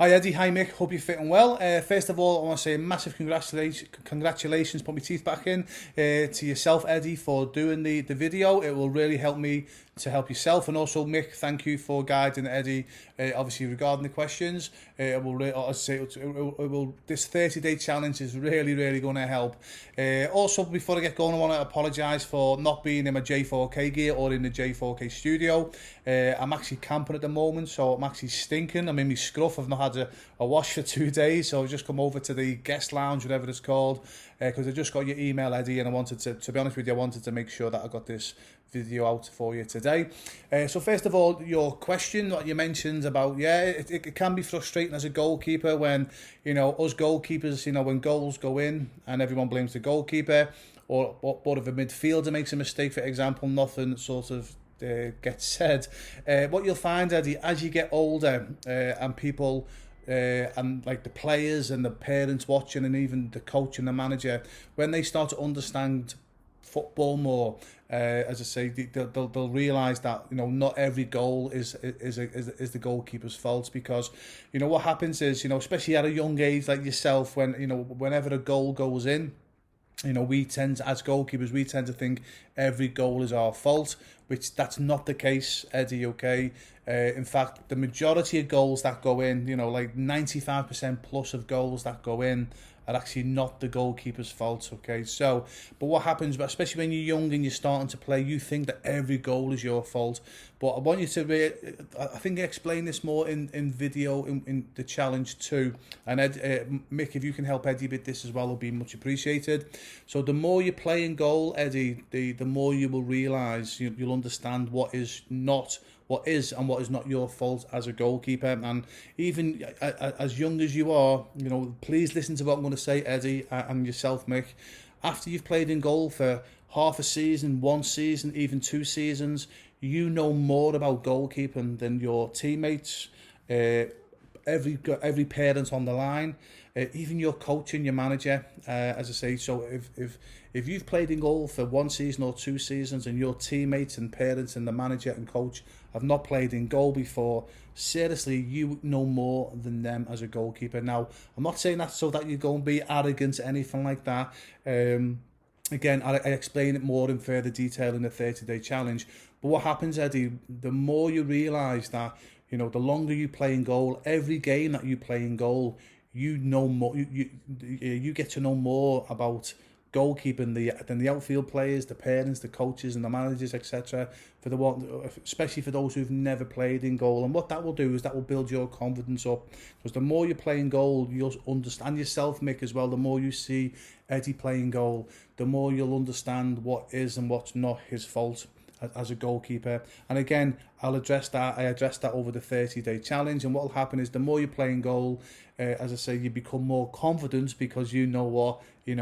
Hi Eddie, hi Mick, hope you're fitting well. First of all, I want to say a massive congratulations, put my teeth back in, to yourself Eddie for doing the video. It will really help me to help yourself, and also Mick, thank you for guiding Eddie, obviously regarding the questions. It will, this 30-day challenge is really going to help. Also, before I get going, I want to apologise for not being in my J4K gear or in the J4K studio. I'm actually camping at the moment, so I'm actually stinking. I'm in my scruff. I've not had a wash for 2 days, so I've just come over to the guest lounge, whatever it's called, because I just got your email, Eddie, and I wanted to be honest with you, I wanted to make sure that I got this video out for you today. So first of all, your question that you mentioned about, it can be frustrating as a goalkeeper when, us goalkeepers, when goals go in and everyone blames the goalkeeper, or if a midfielder makes a mistake, for example, nothing sort of gets said. What you'll find, Eddie, as you get older, and people and like the players and the parents watching, and even the coach and the manager, when they start to understand football more, as I say, they'll realise that not every goal is the goalkeeper's fault, because what happens is, especially at a young age like yourself, when whenever a goal goes in, we tend to, as goalkeepers, we tend to think every goal is our fault, which that's not the case, Eddie, okay? In fact, the majority of goals that go in, like 95% plus of goals that go in are actually not the goalkeeper's fault, okay? So, but what happens, especially when you're young and you're starting to play, you think that every goal is your fault. But I want you to, I think I explained this more in video, in the challenge too. And Mick, if you can help Eddie with this as well, it'll be much appreciated. So the more you play in goal, Eddie, the more you will realise, you'll understand what is and what is not your fault as a goalkeeper. And even as young as you are, please listen to what I'm going to say, Eddie, and yourself, Mick. After you've played in goal for half a season, 1 season, even 2 seasons, you know more about goalkeeping than your teammates, every parent on the line, even your coach and your manager, as I say. So if you've played in goal for 1 season or 2 seasons, and your teammates and parents and the manager and coach have not played in goal before, seriously, you know more than them as a goalkeeper. Now, I'm not saying that so that you go and be arrogant or anything like that. Again, I explain it more in further detail in the 30-day challenge. But what happens, Eddie, the more you realise that, the longer you play in goal, every game that you play in goal, you know more. You get to know more about goalkeeping than the outfield players, the parents, the coaches, and the managers, etc. Especially for those who've never played in goal. And what that will do is that will build your confidence up, because the more you play in goal, you'll understand yourself, Mick, as well. The more you see Eddie playing goal, the more you'll understand what is and what's not his fault as a goalkeeper. And again, I addressed that over the 30-day challenge. And what will happen is, the more you play in goal, as I say, you become more confident, because you know what, you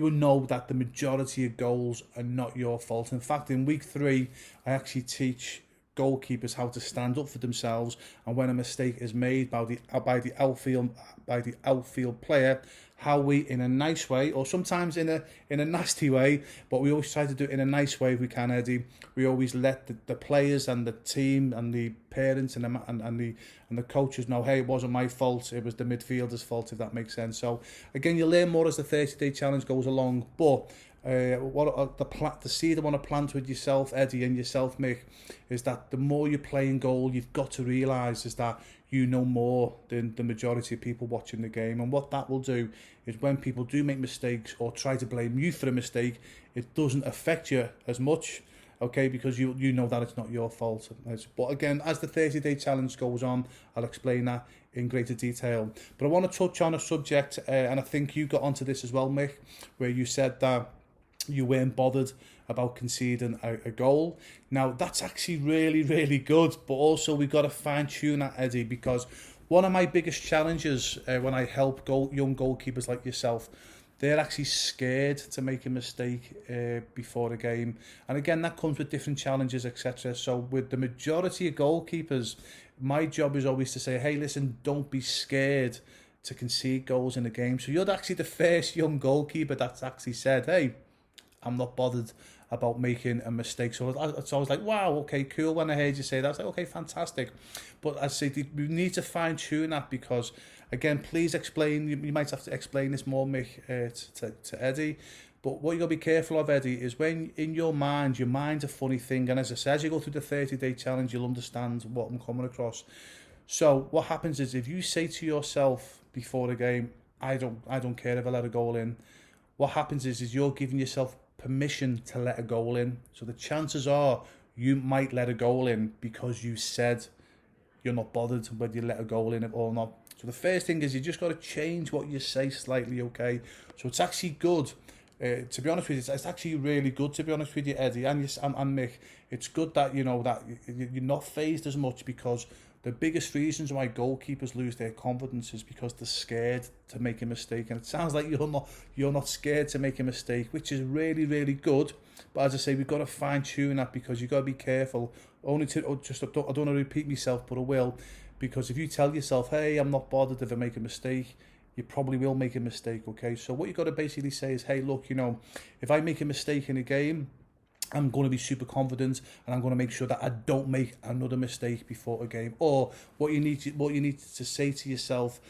will know that the majority of goals are not your fault. In fact, in week 3, I actually teach goalkeepers how to stand up for themselves, and when a mistake is made by the outfield player, how we, in a nice way, or sometimes in a nasty way, but we always try to do it in a nice way if we can, Eddie. We always let the players and the team and the parents and the coaches know, hey, it wasn't my fault, it was the midfielder's fault, if that makes sense. So again, you learn more as the 30-day challenge goes along. But the seed I want to plant with yourself, Eddie, and yourself, Mick, is that the more you play in goal, you've got to realise is that you know more than the majority of people watching the game. And what that will do is, when people do make mistakes or try to blame you for a mistake, it doesn't affect you as much, okay, because you know that it's not your fault. But again, as the 30-day challenge goes on, I'll explain that in greater detail. But I want to touch on a subject, and I think you got onto this as well, Mick, where you said that you weren't bothered about conceding a goal. Now, that's actually really good, but also we've got to fine-tune that, Eddie, because one of my biggest challenges when I help young goalkeepers like yourself, they're actually scared to make a mistake before a game. And again, that comes with different challenges, etc. So with the majority of goalkeepers, my job is always to say, hey, listen, don't be scared to concede goals in a game. So you're actually the first young goalkeeper that's actually said, hey, I'm not bothered about making a mistake. So I was like, wow, okay, cool. When I heard you say that, I was like, okay, fantastic. But I say we need to fine tune that, because again, please explain. You might have to explain this more, Mick, to Eddie. But what you got to be careful of, Eddie, is when in your mind's a funny thing. And as I said, as you go through the 30-day challenge, you'll understand what I'm coming across. So what happens is, if you say to yourself before the game, I don't care if I let a goal in, what happens is you're giving yourself permission to let a goal in. So the chances are you might let a goal in because you said you're not bothered whether you let a goal in or not. So the first thing is you just got to change what you say slightly, okay? So it's actually good. To be honest with you, it's actually really good, to be honest with you, Eddie and Mick. It's good that that you're not phased as much, because the biggest reasons why goalkeepers lose their confidence is because they're scared to make a mistake. And it sounds like you're not scared to make a mistake, which is really, really good. But as I say, we've got to fine tune that, because you've got to be careful. I don't want to repeat myself, but I will, because if you tell yourself, hey, I'm not bothered if I make a mistake, you probably will make a mistake, okay? So what you've got to basically say is, hey, look, if I make a mistake in a game, I'm going to be super confident, and I'm going to make sure that I don't make another mistake before a game. Or what you need to say to yourself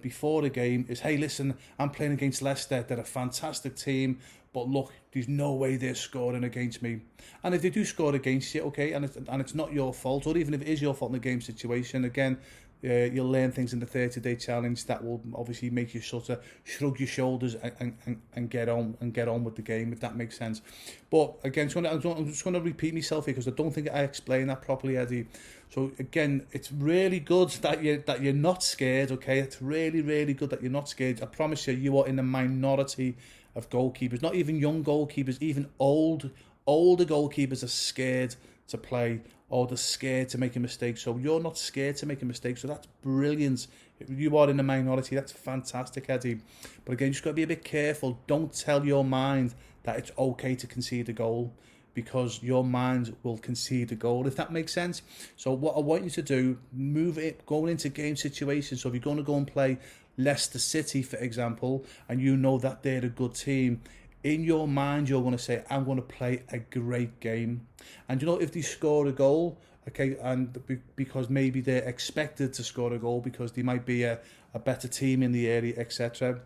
before the game is, hey, listen, I'm playing against Leicester. They're a fantastic team, but look, there's no way they're scoring against me. And if they do score against you, okay, and it's not your fault, or even if it is your fault in the game situation, again, you'll learn things in the 30-day challenge that will obviously make you sort of shrug your shoulders and get on with the game, if that makes sense. But again, I'm just going to repeat myself here, because I don't think I explained that properly, Eddie. So again, it's really good that you're not scared, okay? It's really, really good that you're not scared. I promise you, you are in the minority of goalkeepers. Not even young goalkeepers, even older goalkeepers are scared to play, or they're scared to make a mistake. So you're not scared to make a mistake, so that's brilliant. You are in the minority. That's fantastic, Eddie. But again, you just got to be a bit careful. Don't tell your mind that it's okay to concede a goal, because your mind will concede a goal, if that makes sense. So what I want you to do, move it going into game situations. So if you're going to go and play Leicester City, for example, and you know that they're a good team, in your mind, you're going to say, I'm going to play a great game. And if they score a goal, okay, and because maybe they're expected to score a goal because they might be a better team in the area, etc.,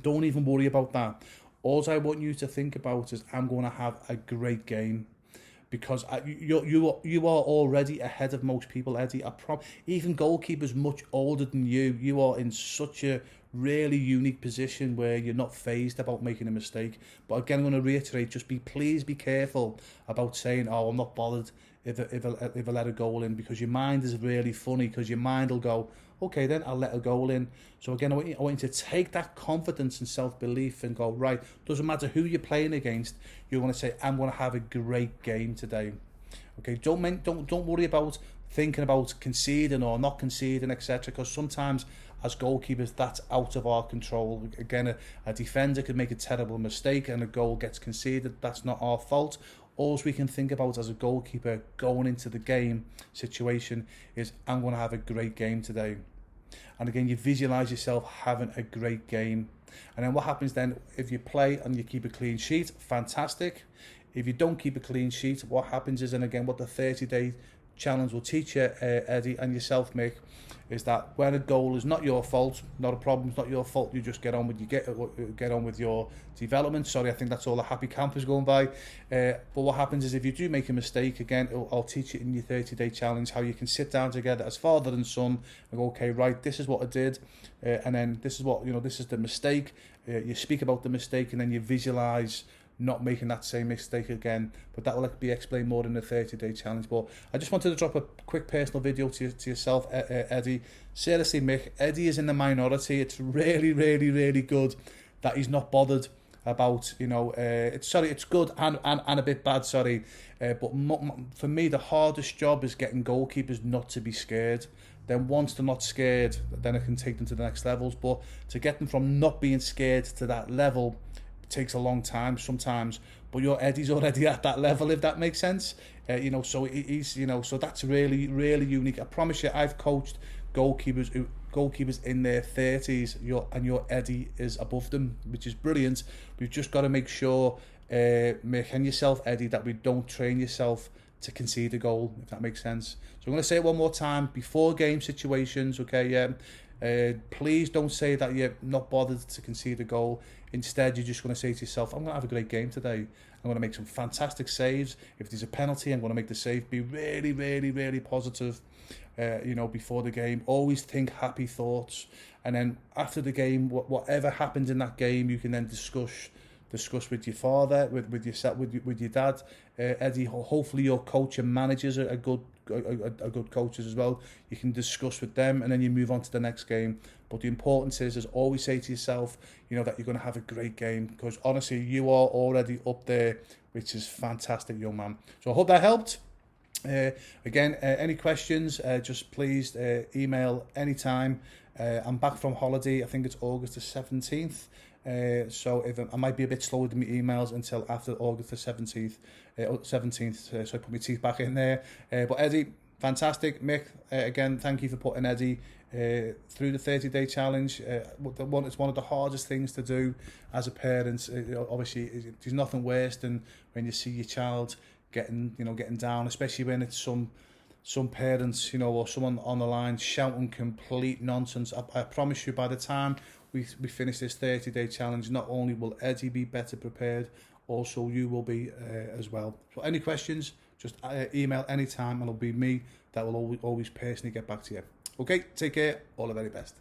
don't even worry about that. All I want you to think about is, I'm going to have a great game. Because you are already ahead of most people, Eddie. Even goalkeepers much older than you are in such a really unique position where you're not phased about making a mistake. But again, I'm going to reiterate, please be careful about saying, oh, I'm not bothered if I let a goal in, because your mind is really funny, because your mind will go, okay, then I'll let a goal in. So again, I want you to take that confidence and self-belief and go, right, doesn't matter who you're playing against, you're going to say, I'm going to have a great game today. Okay, don't worry about thinking about conceding or not conceding, etc., because sometimes as goalkeepers, that's out of our control. Again, a defender could make a terrible mistake and a goal gets conceded. That's not our fault. All we can think about as a goalkeeper going into the game situation is, I'm going to have a great game today. And again, you visualise yourself having a great game. And then what happens then, if you play and you keep a clean sheet, fantastic. If you don't keep a clean sheet, what happens is, and again, what the 30-day challenge will teach you, Eddie, and yourself, Mick, is that when a goal is not your fault, not a problem, it's not your fault, you just get on with your development. Sorry, I think that's all the happy campers going by. But what happens is, if you do make a mistake, again, I'll teach you in your 30-day challenge how you can sit down together as father and son and go, okay, right, this is what I did, and then this is what, this is the mistake. You speak about the mistake, and then you visualise not making that same mistake again. But that will be explained more in the 30-day challenge. But I just wanted to drop a quick personal video to yourself, Eddie. Seriously, Mick, Eddie is in the minority. It's really, really, really good that he's not bothered about, it's good and a bit bad, but for me, the hardest job is getting goalkeepers not to be scared. Then once they're not scared, then I can take them to the next levels. But to get them from not being scared to that level, takes a long time sometimes, but your Eddie's already at that level, if that makes sense. So he's, so that's really, really unique. I promise you, I've coached goalkeepers who goalkeepers in their 30s, your Eddie is above them, which is brilliant. We've just got to make sure, Mick and yourself, Eddie, that we don't train yourself to concede a goal, if that makes sense. So I'm going to say it one more time, before game situations, okay, please don't say that you're not bothered to concede a goal. Instead, you're just going to say to yourself, I'm going to have a great game today. I'm going to make some fantastic saves. If there's a penalty, I'm going to make the save. Be really, really, really positive, before the game. Always think happy thoughts. And then after the game, whatever happens in that game, you can then discuss with your father, with yourself, with your dad, Eddie. Hopefully your coach and managers are good coaches as well. You can discuss with them, and then you move on to the next game. But the importance is always say to yourself, that you're going to have a great game, because honestly, you are already up there, which is fantastic, young man. So I hope that helped. Again, any questions, just please email anytime. I'm back from holiday. I think it's August the 17th. So if I might be a bit slow with my emails until after August the 17th, so I put my teeth back in there. But Eddie, fantastic. Mick, again, thank you for putting Eddie through the 30-day challenge. It's one of the hardest things to do as a parent. Obviously, there's nothing worse than when you see your child getting down, especially when it's some parents, or someone on the line shouting complete nonsense. I promise you, by the time we finish this 30-day challenge, not only will Eddie be better prepared, also you will be as well. So any questions, just email anytime, and it'll be me that will always personally get back to you. Okay, take care, all the very best.